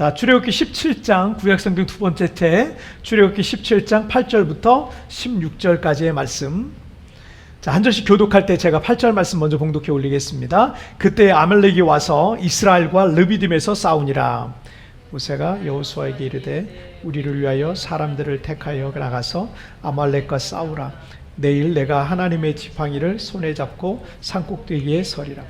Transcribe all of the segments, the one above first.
자, 출애굽기 17장 구약성경 두 번째 책, 출애굽기 17장 8절부터 16절까지의 말씀. 자, 한 절씩 교독할 때 제가 8절 말씀 먼저 봉독해 올리겠습니다. 그때 아말렉이 와서 이스라엘과 르비딤에서 싸우니라. 모세가 여호수아에게 이르되 우리를 위하여 사람들을 택하여 나가서 아말렉과 싸우라. 내일 내가 하나님의 지팡이를 손에 잡고 산꼭대기에 서리라.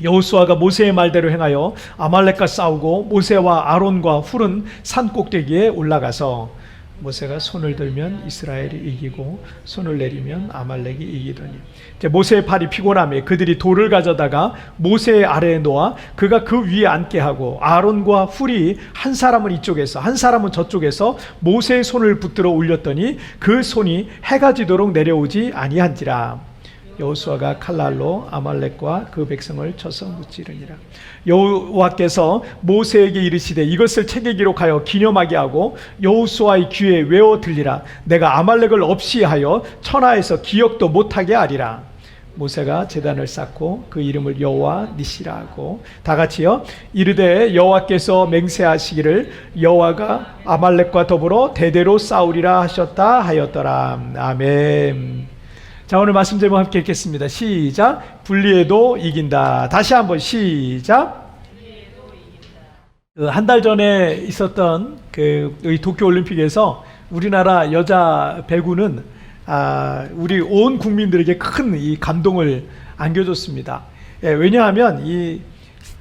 여호수아가 모세의 말대로 행하여 아말렉과 싸우고 모세와 아론과 훌은 산꼭대기에 올라가서 모세가 손을 들면 이스라엘이 이기고 손을 내리면 아말렉이 이기더니 이제 모세의 팔이 피곤하며 그들이 돌을 가져다가 모세의 아래에 놓아 그가 그 위에 앉게 하고 아론과 훌이 한 사람은 이쪽에서 한 사람은 저쪽에서 모세의 손을 붙들어 올렸더니 그 손이 해가 지도록 내려오지 아니한지라. 여호수아가 칼날로 아말렉과 그 백성을 쳐서 무찌르니라. 여호와께서 모세에게 이르시되 이것을 책에 기록하여 기념하게 하고 여호수아의 귀에 외워 들리라. 내가 아말렉을 없이 하여 천하에서 기억도 못하게 하리라. 모세가 제단을 쌓고 그 이름을 여호와 니시라 하고 다 같이요 이르되 여호와께서 맹세하시기를 여호와가 아말렉과 더불어 대대로 싸우리라 하셨다 하였더라. 아멘. 자, 오늘 말씀 제목 함께 읽겠습니다. 시작. 분리해도 이긴다. 다시 한번 시작. 한 달 전에 있었던 그 도쿄올림픽에서 우리나라 여자 배구는 우리 온 국민들에게 큰 이 감동을 안겨줬습니다. 예, 왜냐하면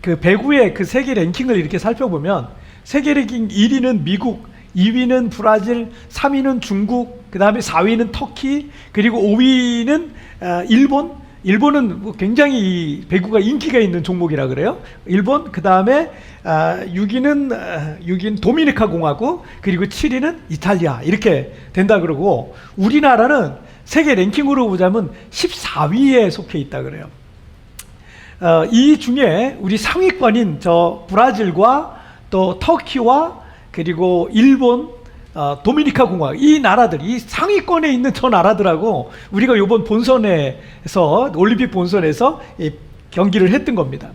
그 배구의 그 세계 랭킹을 이렇게 살펴보면 세계 랭킹 1위는 미국, 2위는 브라질, 3위는 중국, 그 다음에 4위는 터키, 그리고 5위는 일본. 일본은 굉장히 배구가 인기가 있는 종목이라 그래요. 일본, 그 다음에 6위는 도미니카 공화국, 그리고 7위는 이탈리아 이렇게 된다 그러고 우리나라는 세계 랭킹으로 보자면 14위에 속해 있다 그래요. 이 중에 우리 상위권인 저 브라질과 또 터키와 그리고 일본, 도미니카 공화국 이 나라들, 이 상위권에 있는 저 나라들하고 우리가 이번 본선에서 올림픽 본선에서 경기를 했던 겁니다.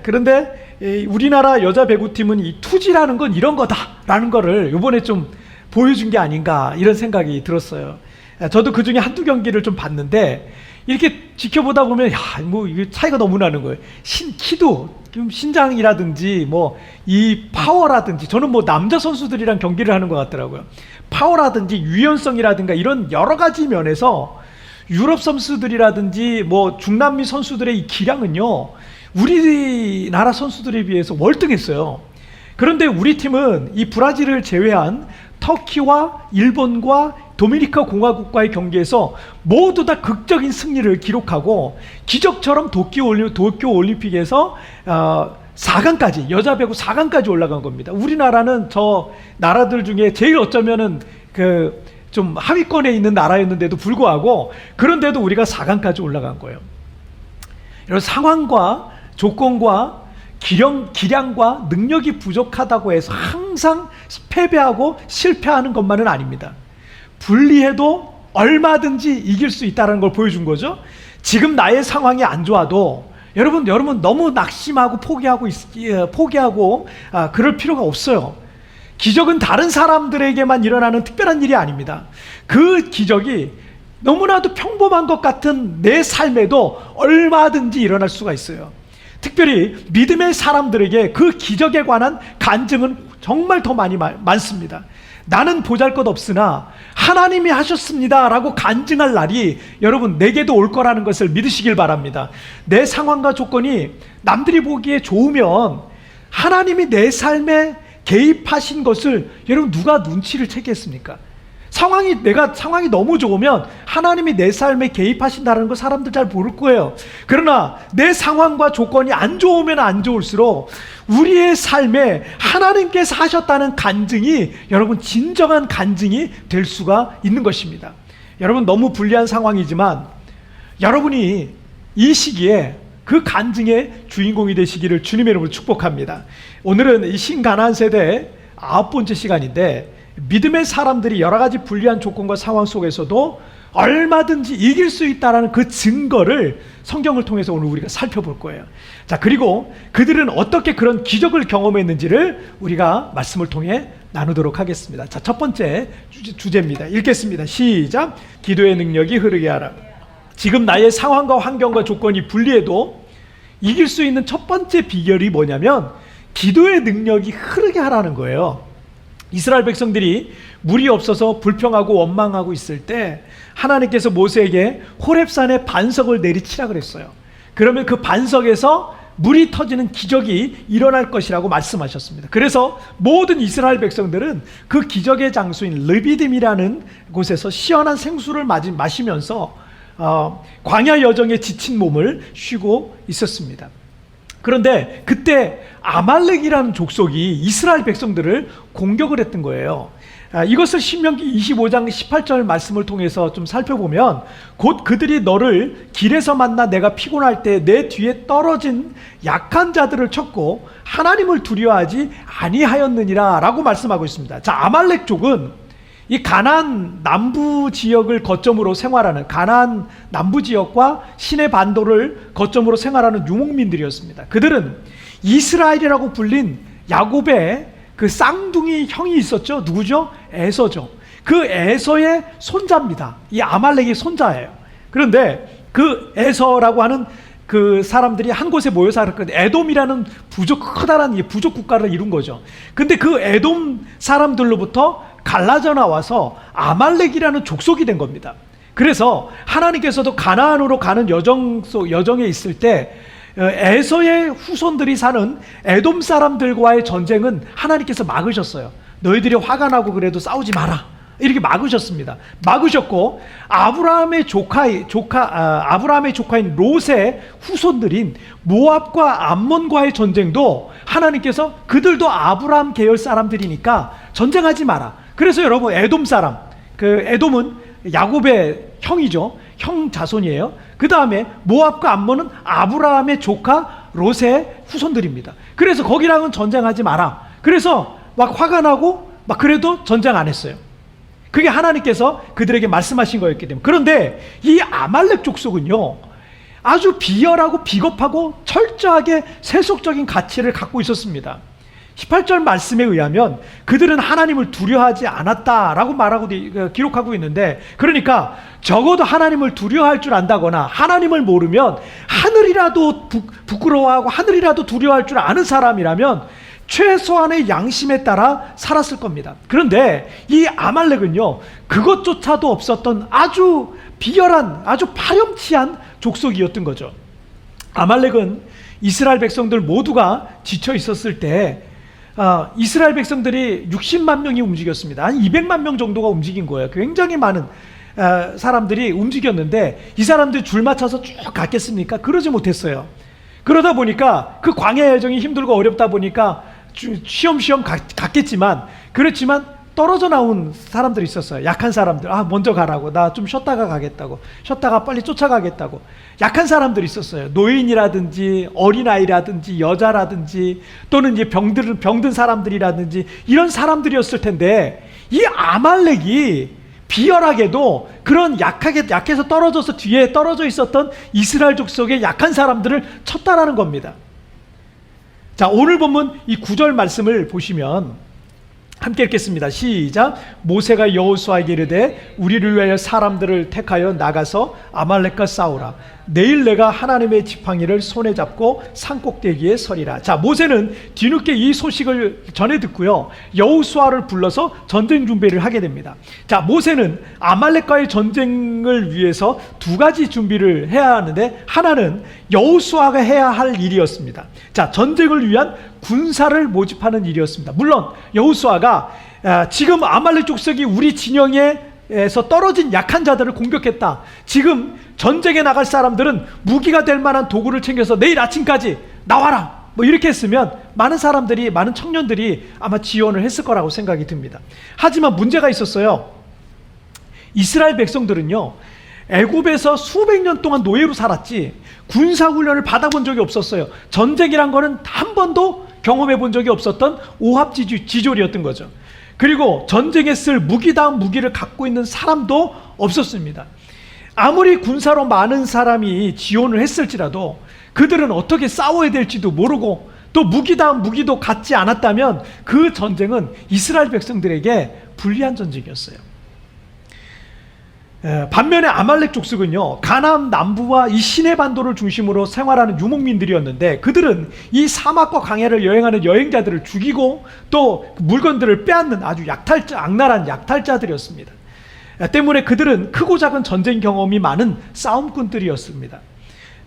그런데 우리나라 여자 배구팀은 이 투지라는 건 이런 거다라는 거를 이번에 좀 보여준 게 아닌가 이런 생각이 들었어요. 저도 그 중에 한두 경기를 좀 봤는데 이렇게 지켜보다 보면 뭐 이게 차이가 너무 나는 거예요. 키도 신장이라든지 뭐 이 파워라든지 저는 뭐 남자 선수들이랑 경기를 하는 것 같더라고요. 파워라든지 유연성이라든가 이런 여러 가지 면에서 유럽 선수들이라든지 뭐 중남미 선수들의 이 기량은요 우리나라 선수들에 비해서 월등했어요. 그런데 우리 팀은 이 브라질을 제외한 터키와 일본과 도미니카 공화국과의 경기에서 모두 다 극적인 승리를 기록하고 기적처럼 도쿄올림픽에서 4강까지 여자 배구 4강까지 올라간 겁니다. 우리나라는 저 나라들 중에 제일 어쩌면은 그 좀 하위권에 있는 나라였는데도 불구하고 그런데도 우리가 4강까지 올라간 거예요. 이런 상황과 조건과 기량과 능력이 부족하다고 해서 항상 패배하고 실패하는 것만은 아닙니다. 분리해도 얼마든지 이길 수 있다는 걸 보여준 거죠. 지금 나의 상황이 안 좋아도 여러분 너무 낙심하고 포기하고 그럴 필요가 없어요. 기적은 다른 사람들에게만 일어나는 특별한 일이 아닙니다. 그 기적이 너무나도 평범한 것 같은 내 삶에도 얼마든지 일어날 수가 있어요. 특별히 믿음의 사람들에게 그 기적에 관한 간증은 정말 더 많습니다. 나는 보잘것없으나 하나님이 하셨습니다 라고 간증할 날이 여러분 내게도 올 거라는 것을 믿으시길 바랍니다. 내 상황과 조건이 남들이 보기에 좋으면 하나님이 내 삶에 개입하신 것을 여러분 누가 눈치를 채겠습니까? 상황이 너무 좋으면 하나님이 내 삶에 개입하신다는 거 사람들 잘 모를 거예요. 그러나 내 상황과 조건이 안 좋으면 안 좋을수록 우리의 삶에 하나님께서 하셨다는 간증이 여러분 진정한 간증이 될 수가 있는 것입니다. 여러분 너무 불리한 상황이지만 여러분이 이 시기에 그 간증의 주인공이 되시기를 주님의 이름으로 축복합니다. 오늘은 이 신가나안 세대 9번째 시간인데 믿음의 사람들이 여러 가지 불리한 조건과 상황 속에서도 얼마든지 이길 수 있다는 그 증거를 성경을 통해서 오늘 우리가 살펴볼 거예요. 자, 그리고 그들은 어떻게 그런 기적을 경험했는지를 우리가 말씀을 통해 나누도록 하겠습니다. 자, 첫 번째 주제입니다. 읽겠습니다. 시작. 기도의 능력이 흐르게 하라. 지금 나의 상황과 환경과 조건이 불리해도 이길 수 있는 첫 번째 비결이 뭐냐면 기도의 능력이 흐르게 하라는 거예요. 이스라엘 백성들이 물이 없어서 불평하고 원망하고 있을 때 하나님께서 모세에게 호렙산에 반석을 내리치라 그랬어요. 그러면 그 반석에서 물이 터지는 기적이 일어날 것이라고 말씀하셨습니다. 그래서 모든 이스라엘 백성들은 그 기적의 장소인 르비딤이라는 곳에서 시원한 생수를 마시면서 광야 여정에 지친 몸을 쉬고 있었습니다. 그런데 그때 아말렉이라는 족속이 이스라엘 백성들을 공격을 했던 거예요. 이것을 신명기 25장 18절 말씀을 통해서 좀 살펴보면 곧 그들이 너를 길에서 만나 내가 피곤할 때 내 뒤에 떨어진 약한 자들을 쳤고 하나님을 두려워하지 아니하였느니라 라고 말씀하고 있습니다. 자, 아말렉 족은 이 가나안 남부 지역을 거점으로 생활하는 가나안 남부 지역과 시내 반도를 거점으로 생활하는 유목민들이었습니다. 그들은 이스라엘이라고 불린 야곱의 그 쌍둥이 형이 있었죠. 누구죠? 에서죠. 그 에서의 손자입니다. 이 아말렉의 손자예요. 그런데 그 에서라고 하는 그 사람들이 한 곳에 모여 살았거든요. 에돔이라는 커다란 부족 국가를 이룬 거죠. 근데 그 에돔 사람들로부터 갈라져 나와서 아말렉이라는 족속이 된 겁니다. 그래서 하나님께서도 가나안으로 가는 여정에 있을 때 에서의 후손들이 사는 에돔 사람들과의 전쟁은 하나님께서 막으셨어요. 너희들이 화가 나고 그래도 싸우지 마라. 이렇게 막으셨습니다. 막으셨고 아브라함의 조카인 롯의 후손들인 모압과 암몬과의 전쟁도 하나님께서 그들도 아브라함 계열 사람들이니까 전쟁하지 마라. 그래서 여러분 에돔 사람, 그 에돔은 야곱의 형이죠. 형 자손이에요. 그 다음에 모압과 암몬은 아브라함의 조카 롯의 후손들입니다. 그래서 거기랑은 전쟁하지 마라. 그래서 막 화가 나고 막 그래도 전쟁 안 했어요. 그게 하나님께서 그들에게 말씀하신 거였기 때문에. 그런데 이 아말렉 족속은요 아주 비열하고 비겁하고 철저하게 세속적인 가치를 갖고 있었습니다. 18절 말씀에 의하면 그들은 하나님을 두려워하지 않았다라고 기록하고 있는데, 그러니까 적어도 하나님을 두려워할 줄 안다거나 하나님을 모르면 하늘이라도 부끄러워하고 하늘이라도 두려워할 줄 아는 사람이라면 최소한의 양심에 따라 살았을 겁니다. 그런데 이 아말렉은요 그것조차도 없었던 아주 비열한, 아주 파렴치한 족속이었던 거죠. 아말렉은 이스라엘 백성들 모두가 지쳐 있었을 때 이스라엘 백성들이 60만 명이 움직였습니다. 한 200만 명 정도가 움직인 거예요. 굉장히 많은 사람들이 움직였는데 이 사람들이 줄 맞춰서 쭉 갔겠습니까? 그러지 못했어요. 그러다 보니까 그 광야 여정이 힘들고 어렵다 보니까 쉬엄쉬엄 갔겠지만, 그렇지만 떨어져 나온 사람들이 있었어요. 약한 사람들. 먼저 가라고. 나 좀 쉬었다가 가겠다고. 쉬었다가 빨리 쫓아가겠다고. 약한 사람들이 있었어요. 노인이라든지 어린아이라든지 여자라든지 또는 이제 병든 사람들이라든지 이런 사람들이었을 텐데, 이 아말렉이 비열하게도 그런 약해서 떨어져서 뒤에 떨어져 있었던 이스라엘 족속의 약한 사람들을 쳤다라는 겁니다. 자, 오늘 본문 이 9절 말씀을 보시면 함께 읽겠습니다. 시작. 모세가 여호수아에게 이르되 우리를 위하여 사람들을 택하여 나가서 아말렉과 싸우라. 내일 내가 하나님의 지팡이를 손에 잡고 산꼭대기에 서리라. 자, 모세는 뒤늦게 이 소식을 전해 듣고요 여호수아를 불러서 전쟁 준비를 하게 됩니다. 자, 모세는 아말렉과의 전쟁을 위해서 두 가지 준비를 해야 하는데, 하나는 여호수아가 해야 할 일이었습니다. 자, 전쟁을 위한 군사를 모집하는 일이었습니다. 물론 여호수아가 지금 아말렉 족속이 우리 진영에서 떨어진 약한 자들을 공격했다. 지금 전쟁에 나갈 사람들은 무기가 될 만한 도구를 챙겨서 내일 아침까지 나와라. 뭐 이렇게 했으면 많은 사람들이, 많은 청년들이 아마 지원을 했을 거라고 생각이 듭니다. 하지만 문제가 있었어요. 이스라엘 백성들은요 애굽에서 수백 년 동안 노예로 살았지 군사훈련을 받아본 적이 없었어요. 전쟁이란 거는 한 번도 경험해 본 적이 없었던 오합지졸이었던 거죠. 그리고 전쟁에 쓸 무기다운 무기를 갖고 있는 사람도 없었습니다. 아무리 군사로 많은 사람이 지원을 했을지라도 그들은 어떻게 싸워야 될지도 모르고 또 무기다음 무기도 갖지 않았다면 그 전쟁은 이스라엘 백성들에게 불리한 전쟁이었어요. 반면에 아말렉 족속은요, 가나안 남부와 이 시내 반도를 중심으로 생활하는 유목민들이었는데 그들은 이 사막과 광야를 여행하는 여행자들을 죽이고 또 물건들을 빼앗는 아주 악랄한 약탈자들이었습니다. 때문에 그들은 크고 작은 전쟁 경험이 많은 싸움꾼들이었습니다.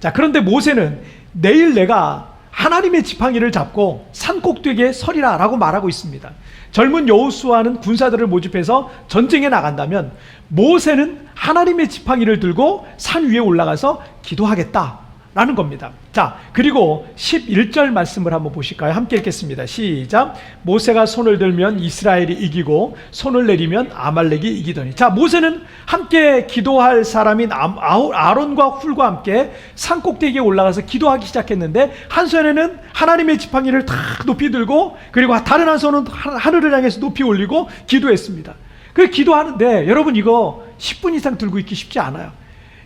자, 그런데 모세는 내일 내가 하나님의 지팡이를 잡고 산 꼭대기에 서리라 라고 말하고 있습니다. 젊은 여호수아는 군사들을 모집해서 전쟁에 나간다면 모세는 하나님의 지팡이를 들고 산 위에 올라가서 기도하겠다라는 겁니다. 자, 그리고 11절 말씀을 한번 보실까요? 함께 읽겠습니다. 시작. 모세가 손을 들면 이스라엘이 이기고 손을 내리면 아말렉이 이기더니. 자, 모세는 함께 기도할 사람인 아론과 훌과 함께 산 꼭대기에 올라가서 기도하기 시작했는데 한 손에는 하나님의 지팡이를 탁 높이 들고 그리고 다른 한 손은 하늘을 향해서 높이 올리고 기도했습니다. 그 기도하는데 여러분 이거 10분 이상 들고 있기 쉽지 않아요.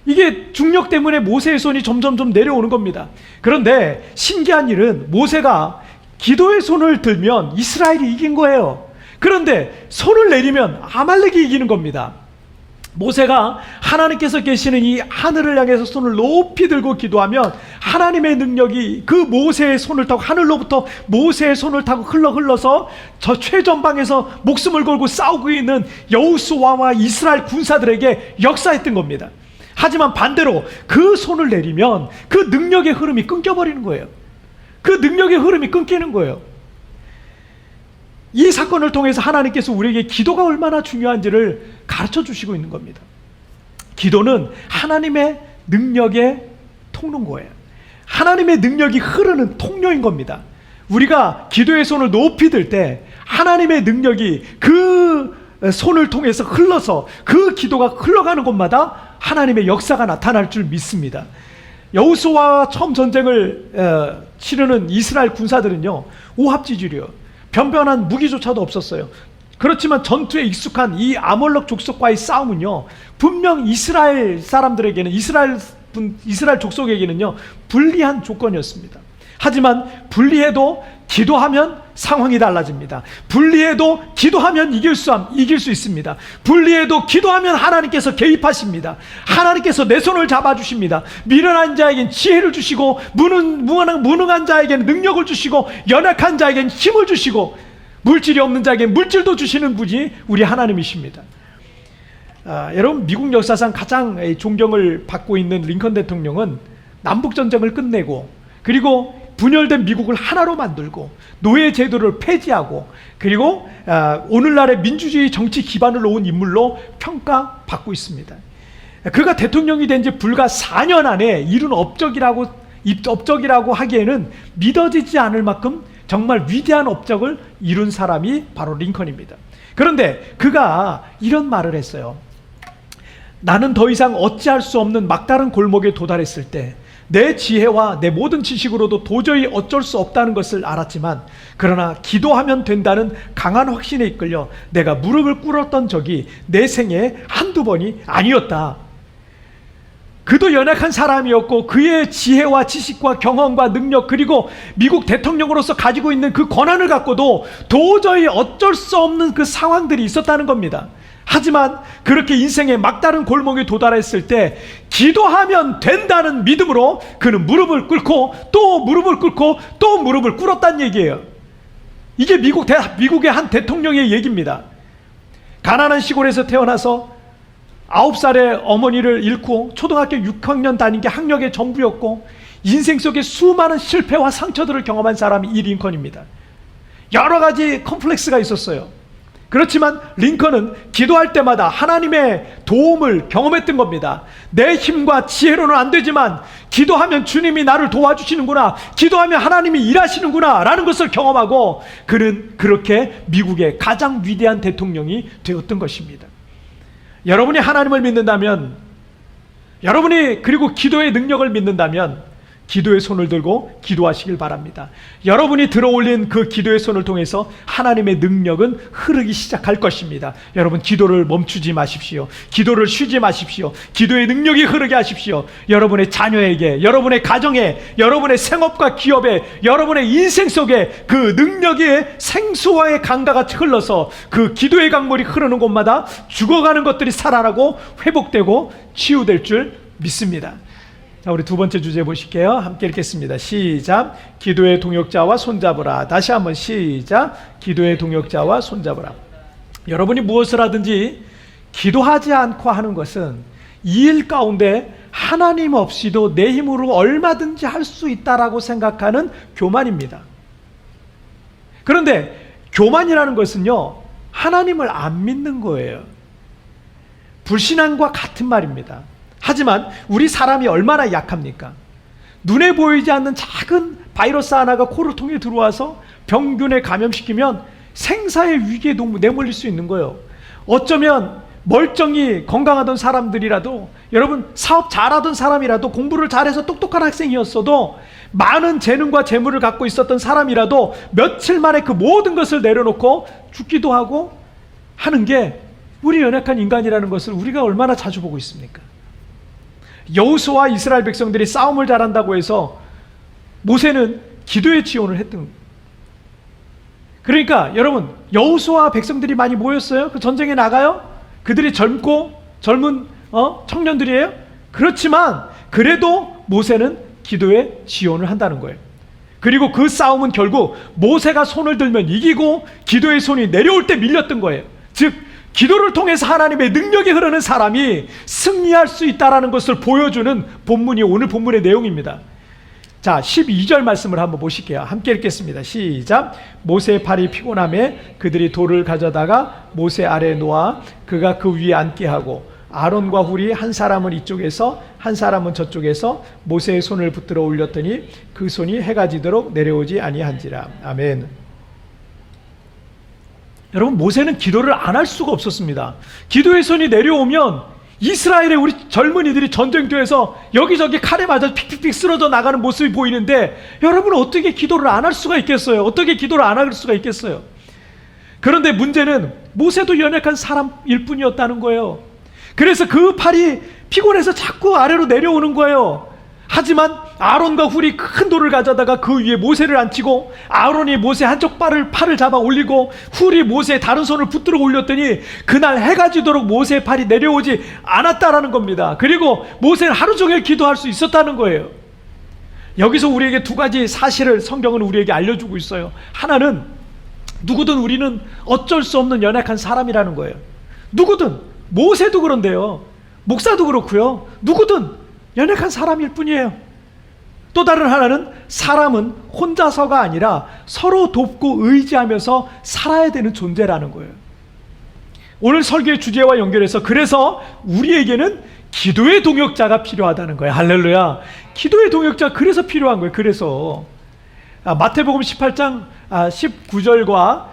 이게 중력 때문에 모세의 손이 점점 내려오는 겁니다. 그런데 신기한 일은 모세가 기도의 손을 들면 이스라엘이 이긴 거예요. 그런데 손을 내리면 아말렉이 이기는 겁니다. 모세가 하나님께서 계시는 이 하늘을 향해서 손을 높이 들고 기도하면 하나님의 능력이 그 모세의 손을 타고 하늘로부터 모세의 손을 타고 흘러서 저 최전방에서 목숨을 걸고 싸우고 있는 여호수아와 이스라엘 군사들에게 역사했던 겁니다. 하지만 반대로 그 손을 내리면 그 능력의 흐름이 끊겨버리는 거예요. 그 능력의 흐름이 끊기는 거예요. 이 사건을 통해서 하나님께서 우리에게 기도가 얼마나 중요한지를 가르쳐 주시고 있는 겁니다. 기도는 하나님의 능력의 통로인 거예요. 하나님의 능력이 흐르는 통로인 겁니다. 우리가 기도의 손을 높이 들 때 하나님의 능력이 그 손을 통해서 흘러서 그 기도가 흘러가는 곳마다 하나님의 역사가 나타날 줄 믿습니다. 여호수아와 처음 전쟁을 치르는 이스라엘 군사들은요, 오합지졸이요. 변변한 무기조차도 없었어요. 그렇지만 전투에 익숙한 이 아몰렉 족속과의 싸움은요, 분명 이스라엘 사람들에게는 이스라엘 족속에게는요 불리한 조건이었습니다. 하지만 불리해도 기도하면 상황이 달라집니다. 불리해도 기도하면 이길 수 있습니다. 불리해도 기도하면 하나님께서 개입하십니다. 하나님께서 내 손을 잡아주십니다. 미련한 자에겐 지혜를 주시고 무능한 자에겐 능력을 주시고 연약한 자에겐 힘을 주시고 물질이 없는 자에겐 물질도 주시는 분이 우리 하나님이십니다. 여러분, 미국 역사상 가장 존경을 받고 있는 링컨 대통령은 남북전쟁을 끝내고 그리고 분열된 미국을 하나로 만들고 노예 제도를 폐지하고 그리고 오늘날의 민주주의 정치 기반을 놓은 인물로 평가받고 있습니다. 그가 대통령이 된 지 불과 4년 안에 이룬 업적이라고 하기에는 믿어지지 않을 만큼 정말 위대한 업적을 이룬 사람이 바로 링컨입니다. 그런데 그가 이런 말을 했어요. 나는 더 이상 어찌할 수 없는 막다른 골목에 도달했을 때 내 지혜와 내 모든 지식으로도 도저히 어쩔 수 없다는 것을 알았지만 그러나 기도하면 된다는 강한 확신에 이끌려 내가 무릎을 꿇었던 적이 내 생에 한두 번이 아니었다. 그도 연약한 사람이었고 그의 지혜와 지식과 경험과 능력 그리고 미국 대통령으로서 가지고 있는 그 권한을 갖고도 도저히 어쩔 수 없는 그 상황들이 있었다는 겁니다. 하지만 그렇게 인생의 막다른 골목에 도달했을 때 기도하면 된다는 믿음으로 그는 무릎을 꿇고 또 무릎을 꿇고 또 무릎을 꿇었다는 얘기예요. 이게 미국의 한 대통령의 얘기입니다. 가난한 시골에서 태어나서 9살의 어머니를 잃고 초등학교 6학년 다닌 게 학력의 전부였고 인생 속에 수많은 실패와 상처들을 경험한 사람이 이 링컨입니다. 여러 가지 컴플렉스가 있었어요. 그렇지만 링컨은 기도할 때마다 하나님의 도움을 경험했던 겁니다. 내 힘과 지혜로는 안 되지만 기도하면 주님이 나를 도와주시는구나, 기도하면 하나님이 일하시는구나 라는 것을 경험하고 그는 그렇게 미국의 가장 위대한 대통령이 되었던 것입니다. 여러분이 하나님을 믿는다면, 여러분이 그리고 기도의 능력을 믿는다면 기도의 손을 들고 기도하시길 바랍니다. 여러분이 들어올린 그 기도의 손을 통해서 하나님의 능력은 흐르기 시작할 것입니다. 여러분, 기도를 멈추지 마십시오. 기도를 쉬지 마십시오. 기도의 능력이 흐르게 하십시오. 여러분의 자녀에게, 여러분의 가정에, 여러분의 생업과 기업에, 여러분의 인생 속에 그 능력의 생수와의 강가가 흘러서 그 기도의 강물이 흐르는 곳마다 죽어가는 것들이 살아나고 회복되고 치유될 줄 믿습니다. 자, 우리 두 번째 주제 보실게요. 함께 읽겠습니다. 시작. 기도의 동역자와 손잡으라. 다시 한번 시작. 기도의 동역자와 손잡으라. 여러분이 무엇을 하든지 기도하지 않고 하는 것은 이 일 가운데 하나님 없이도 내 힘으로 얼마든지 할 수 있다라고 생각하는 교만입니다. 그런데 교만이라는 것은요, 하나님을 안 믿는 거예요. 불신앙과 같은 말입니다. 하지만 우리 사람이 얼마나 약합니까? 눈에 보이지 않는 작은 바이러스 하나가 코를 통해 들어와서 병균에 감염시키면 생사의 위기에 내몰릴 수 있는 거예요. 어쩌면 멀쩡히 건강하던 사람들이라도, 여러분 사업 잘하던 사람이라도, 공부를 잘해서 똑똑한 학생이었어도, 많은 재능과 재물을 갖고 있었던 사람이라도 며칠 만에 그 모든 것을 내려놓고 죽기도 하고 하는 게 우리 연약한 인간이라는 것을 우리가 얼마나 자주 보고 있습니까? 여호수아와 이스라엘 백성들이 싸움을 잘한다고 해서 모세는 기도에 지원을 했던 거예요. 그러니까 여러분, 여호수아와 백성들이 많이 모였어요? 그 전쟁에 나가요? 그들이 젊은 청년들이에요? 그렇지만 그래도 모세는 기도에 지원을 한다는 거예요. 그리고 그 싸움은 결국 모세가 손을 들면 이기고 기도의 손이 내려올 때 밀렸던 거예요. 즉 기도를 통해서 하나님의 능력이 흐르는 사람이 승리할 수 있다는 것을 보여주는 본문이 오늘 본문의 내용입니다. 자, 12절 말씀을 한번 보실게요. 함께 읽겠습니다. 시작. 모세의 팔이 피곤함에 그들이 돌을 가져다가 모세 아래에 놓아 그가 그 위에 앉게 하고 아론과 훌이 한 사람은 이쪽에서 한 사람은 저쪽에서 모세의 손을 붙들어 올렸더니 그 손이 해가 지도록 내려오지 아니한지라. 아멘. 여러분, 모세는 기도를 안 할 수가 없었습니다. 기도의 손이 내려오면 이스라엘의 우리 젊은이들이 전쟁터에서 여기저기 칼에 맞아 픽픽픽 쓰러져 나가는 모습이 보이는데, 여러분 어떻게 기도를 안 할 수가 있겠어요? 어떻게 기도를 안 할 수가 있겠어요? 그런데 문제는 모세도 연약한 사람일 뿐이었다는 거예요. 그래서 그 팔이 피곤해서 자꾸 아래로 내려오는 거예요. 하지만 아론과 훌이 큰 돌을 가져다가 그 위에 모세를 앉히고, 아론이 모세 한쪽 팔을 잡아 올리고 훌이 모세의 다른 손을 붙들어 올렸더니 그날 해가 지도록 모세의 팔이 내려오지 않았다라는 겁니다. 그리고 모세는 하루 종일 기도할 수 있었다는 거예요. 여기서 우리에게 두 가지 사실을 성경은 우리에게 알려주고 있어요. 하나는 누구든 우리는 어쩔 수 없는 연약한 사람이라는 거예요. 누구든, 모세도 그런데요, 목사도 그렇고요, 누구든 연약한 사람일 뿐이에요. 또 다른 하나는 사람은 혼자서가 아니라 서로 돕고 의지하면서 살아야 되는 존재라는 거예요. 오늘 설교의 주제와 연결해서 그래서 우리에게는 기도의 동역자가 필요하다는 거예요. 할렐루야. 기도의 동역자, 그래서 필요한 거예요. 그래서 마태복음 18장 19절과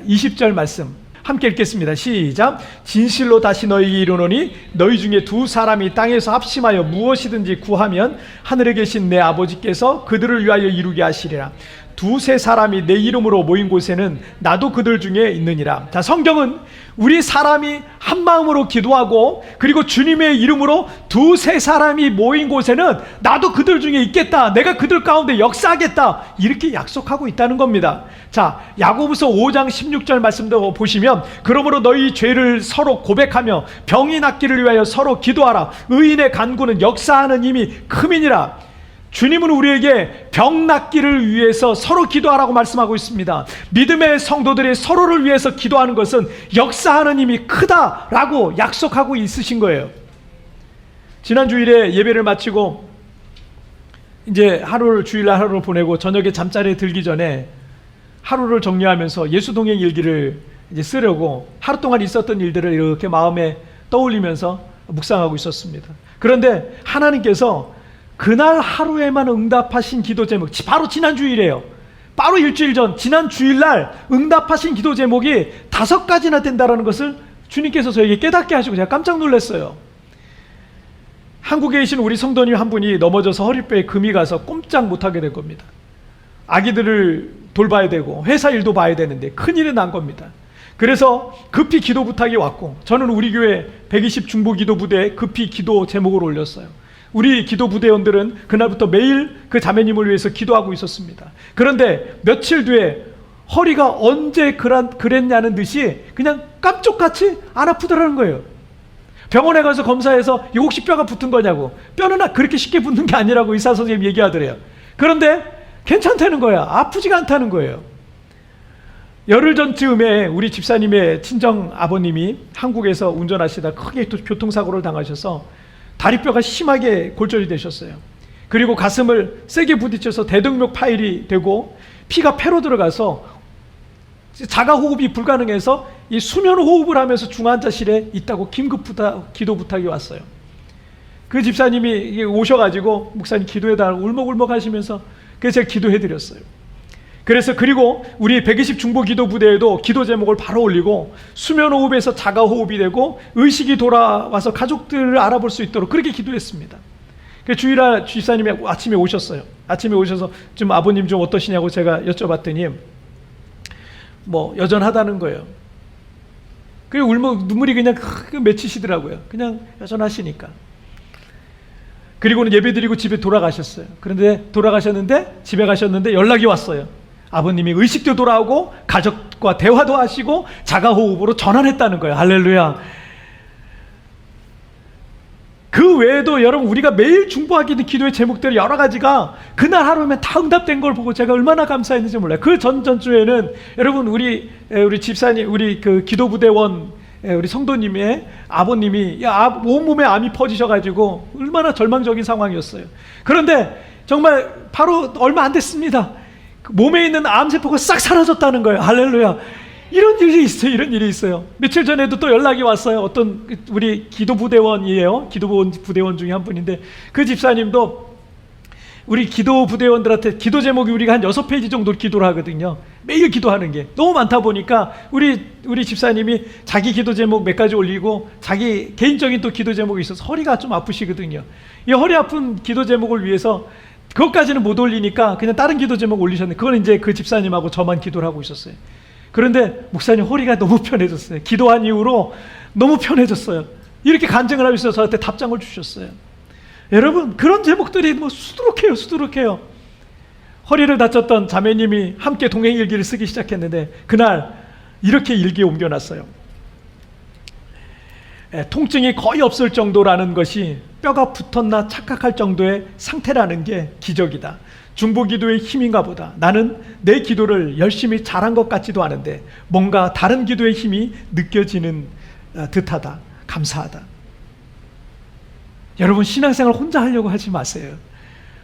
20절 말씀 함께 읽겠습니다. 시작. 진실로 다시 너희에게 이르노니 너희 중에 두 사람이 땅에서 합심하여 무엇이든지 구하면 하늘에 계신 내 아버지께서 그들을 위하여 이루게 하시리라. 두세 사람이 내 이름으로 모인 곳에는 나도 그들 중에 있느니라. 자, 성경은 우리 사람이 한 마음으로 기도하고 그리고 주님의 이름으로 두세 사람이 모인 곳에는 나도 그들 중에 있겠다, 내가 그들 가운데 역사하겠다, 이렇게 약속하고 있다는 겁니다. 자, 야고보서 5장 16절 말씀도 보시면 그러므로 너희 죄를 서로 고백하며 병이 낫기를 위하여 서로 기도하라. 의인의 간구는 역사하는 힘이 크민이라. 주님은 우리에게 병 낫기를 위해서 서로 기도하라고 말씀하고 있습니다. 믿음의 성도들이 서로를 위해서 기도하는 것은 역사하는 힘이 크다라고 약속하고 있으신 거예요. 지난 주일에 예배를 마치고 이제 주일날 하루를 보내고 저녁에 잠자리에 들기 전에 하루를 정리하면서 예수동행 일기를 이제 쓰려고 하루 동안 있었던 일들을 이렇게 마음에 떠올리면서 묵상하고 있었습니다. 그런데 하나님께서 그날 하루에만 응답하신 기도 제목, 바로 지난 주일이에요. 바로 일주일 전 지난 주일날 응답하신 기도 제목이 5가지나 된다는 것을 주님께서 저에게 깨닫게 하시고 제가 깜짝 놀랐어요. 한국에 계신 우리 성도님 한 분이 넘어져서 허리뼈에 금이 가서 꼼짝 못하게 된 겁니다. 아기들을 돌봐야 되고 회사 일도 봐야 되는데 큰일이 난 겁니다. 그래서 급히 기도 부탁이 왔고, 저는 우리 교회 120 중보 기도 부대에 급히 기도 제목을 올렸어요. 우리 기도 부대원들은 그날부터 매일 그 자매님을 위해서 기도하고 있었습니다. 그런데 며칠 뒤에 허리가 언제 그랬냐는 듯이 그냥 깜짝같이 안 아프더라는 거예요. 병원에 가서 검사해서 이거 혹시 뼈가 붙은 거냐고. 뼈는 그렇게 쉽게 붙는 게 아니라고 의사 선생님이 얘기하더래요. 그런데 괜찮다는 거야. 아프지가 않다는 거예요. 열흘 전쯤에 우리 집사님의 친정 아버님이 한국에서 운전하시다 크게 교통사고를 당하셔서 다리뼈가 심하게 골절이 되셨어요. 그리고 가슴을 세게 부딪혀서 대동맥 파열이 되고 피가 폐로 들어가서 자가 호흡이 불가능해서 이 수면 호흡을 하면서 중환자실에 있다고 긴급 기도 부탁이 왔어요. 그 집사님이 오셔가지고 목사님 기도해달라고 울먹울먹 하시면서 그래서 제가 기도해드렸어요. 그래서 그리고 우리 120 중보 기도 부대에도 기도 제목을 바로 올리고 수면 호흡에서 자가 호흡이 되고 의식이 돌아와서 가족들을 알아볼 수 있도록 그렇게 기도했습니다. 주일날 집사님이 아침에 오셨어요. 아침에 오셔서 좀 아버님 좀 어떠시냐고 제가 여쭤봤더니 뭐 여전하다는 거예요. 그리고 눈물이 그냥 맺히시더라고요. 그냥 여전하시니까. 그리고는 예배드리고 집에 돌아가셨어요. 그런데 돌아가셨는데 집에 가셨는데 연락이 왔어요. 아버님이 의식도 돌아오고 가족과 대화도 하시고 자가호흡으로 전환했다는 거예요. 할렐루야. 그 외에도 여러분 우리가 매일 중보하기 있는 기도의 제목들이 여러 가지가 그날 하루면 다 응답된 걸 보고 제가 얼마나 감사했는지 몰라요. 그 전주에는 여러분 우리 집사님, 우리 그 기도부대원 우리 성도님의 아버님이 온몸에 암이 퍼지셔가지고 얼마나 절망적인 상황이었어요. 그런데 정말 바로 얼마 안 됐습니다. 몸에 있는 암세포가 싹 사라졌다는 거예요. 할렐루야. 이런 일이 있어요. 이런 일이 있어요. 며칠 전에도 또 연락이 왔어요. 어떤 우리 기도부대원이에요. 기도부대원 중에 한 분인데 그 집사님도 우리 기도부대원들한테 기도 제목이 우리가 한 6페이지 정도 기도를 하거든요. 매일 기도하는 게 너무 많다 보니까 우리 집사님이 자기 기도 제목 몇 가지 올리고 자기 개인적인 또 기도 제목이 있어서 허리가 좀 아프시거든요. 이 허리 아픈 기도 제목을 위해서 그것까지는 못 올리니까 그냥 다른 기도 제목 올리셨는데 그건 이제 그 집사님하고 저만 기도를 하고 있었어요. 그런데 목사님 허리가 너무 편해졌어요. 기도한 이후로 너무 편해졌어요. 이렇게 간증을 하고 있어서 저한테 답장을 주셨어요. 여러분 그런 제목들이 뭐 수두룩해요. 허리를 다쳤던 자매님이 함께 동행 일기를 쓰기 시작했는데 그날 이렇게 일기에 옮겨놨어요. 통증이 거의 없을 정도라는 것이 뼈가 붙었나 착각할 정도의 상태라는 게 기적이다. 중보기도의 힘인가 보다. 나는 내 기도를 열심히 잘한 것 같지도 않은데 뭔가 다른 기도의 힘이 느껴지는 듯하다. 감사하다. 여러분 신앙생활 혼자 하려고 하지 마세요.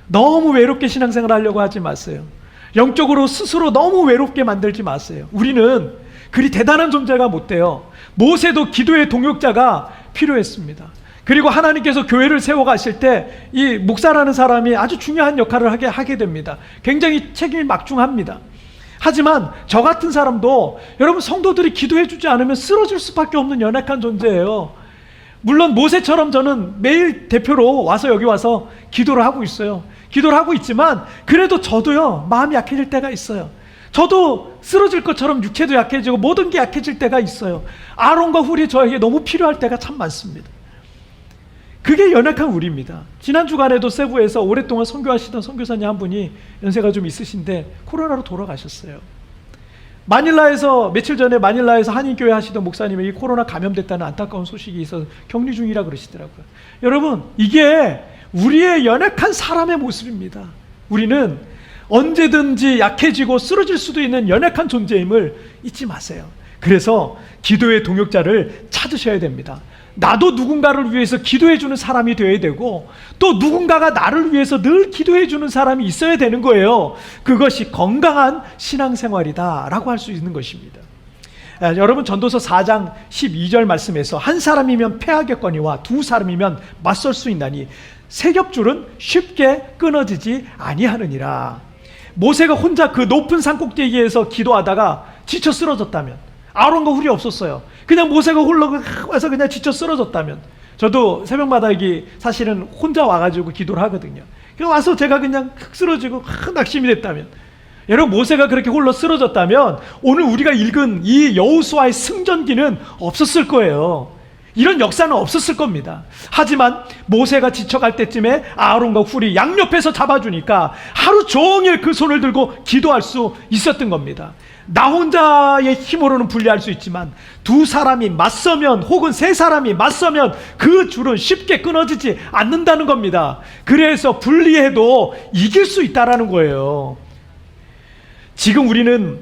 너무 외롭게 신앙생활 하려고 하지 마세요. 영적으로 스스로 너무 외롭게 만들지 마세요. 우리는 그리 대단한 존재가 못 돼요. 모세도 기도의 동역자가 필요했습니다. 그리고 하나님께서 교회를 세워가실 때 이 목사라는 사람이 아주 중요한 역할을 하게 됩니다. 굉장히 책임이 막중합니다. 하지만 저 같은 사람도 여러분 성도들이 기도해 주지 않으면 쓰러질 수밖에 없는 연약한 존재예요. 물론 모세처럼 저는 매일 대표로 와서 여기 와서 기도를 하고 있어요. 기도를 하고 있지만 그래도 저도요 마음이 약해질 때가 있어요. 저도 쓰러질 것처럼 육체도 약해지고 모든 게 약해질 때가 있어요. 아론과 훌이 저에게 너무 필요할 때가 참 많습니다. 그게 연약한 우리입니다. 지난 주간에도 세부에서 오랫동안 선교하시던 선교사님 한 분이 연세가 좀 있으신데 코로나로 돌아가셨어요. 며칠 전에 마닐라에서 한인교회 하시던 목사님이 코로나 감염됐다는 안타까운 소식이 있어서 격리 중이라 그러시더라고요. 여러분 이게 우리의 연약한 사람의 모습입니다. 우리는 언제든지 약해지고 쓰러질 수도 있는 연약한 존재임을 잊지 마세요. 그래서 기도의 동역자를 찾으셔야 됩니다. 나도 누군가를 위해서 기도해 주는 사람이 되어야 되고 또 누군가가 나를 위해서 늘 기도해 주는 사람이 있어야 되는 거예요. 그것이 건강한 신앙생활이다 라고 할 수 있는 것입니다. 여러분 전도서 4장 12절 말씀에서 한 사람이면 패하겠거니와 두 사람이면 맞설 수 있나니 세 겹줄은 쉽게 끊어지지 아니하느니라. 모세가 혼자 그 높은 산꼭대기에서 기도하다가 지쳐 쓰러졌다면, 아론과 훌이 없었어요. 그냥 모세가 홀로 와서 그냥 지쳐 쓰러졌다면, 저도 새벽마다 여기 사실은 혼자 와가지고 기도를 하거든요. 그냥 와서 제가 그냥 쓰러지고 낙심이 됐다면, 여러분 모세가 그렇게 홀로 쓰러졌다면 오늘 우리가 읽은 이 여호수아의 승전기는 없었을 거예요. 이런 역사는 없었을 겁니다. 하지만 모세가 지쳐갈 때쯤에 아론과 훌이 양옆에서 잡아주니까 하루 종일 그 손을 들고 기도할 수 있었던 겁니다. 나 혼자의 힘으로는 분리할 수 있지만 두 사람이 맞서면, 혹은 세 사람이 맞서면 그 줄은 쉽게 끊어지지 않는다는 겁니다. 그래서 분리해도 이길 수 있다는 거예요. 지금 우리는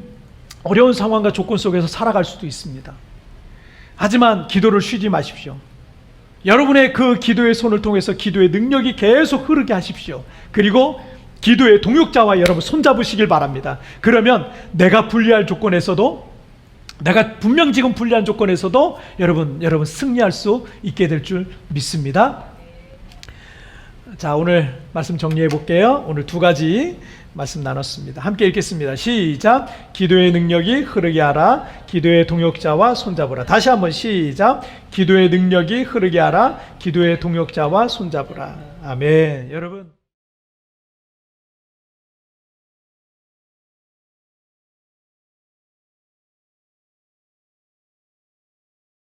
어려운 상황과 조건 속에서 살아갈 수도 있습니다. 하지만 기도를 쉬지 마십시오. 여러분의 그 기도의 손을 통해서 기도의 능력이 계속 흐르게 하십시오. 그리고 기도의 동역자와 여러분 손잡으시길 바랍니다. 그러면 내가 불리할 조건에서도, 내가 분명 지금 불리한 조건에서도 여러분 승리할 수 있게 될 줄 믿습니다. 자, 오늘 말씀 정리해 볼게요. 오늘 두 가지 말씀 나눴습니다. 함께 읽겠습니다. 시작. 기도의 능력이 흐르게 하라. 기도의 동역자와 손잡으라. 다시 한번 시작. 기도의 능력이 흐르게 하라. 기도의 동역자와 손잡으라. 아멘. 여러분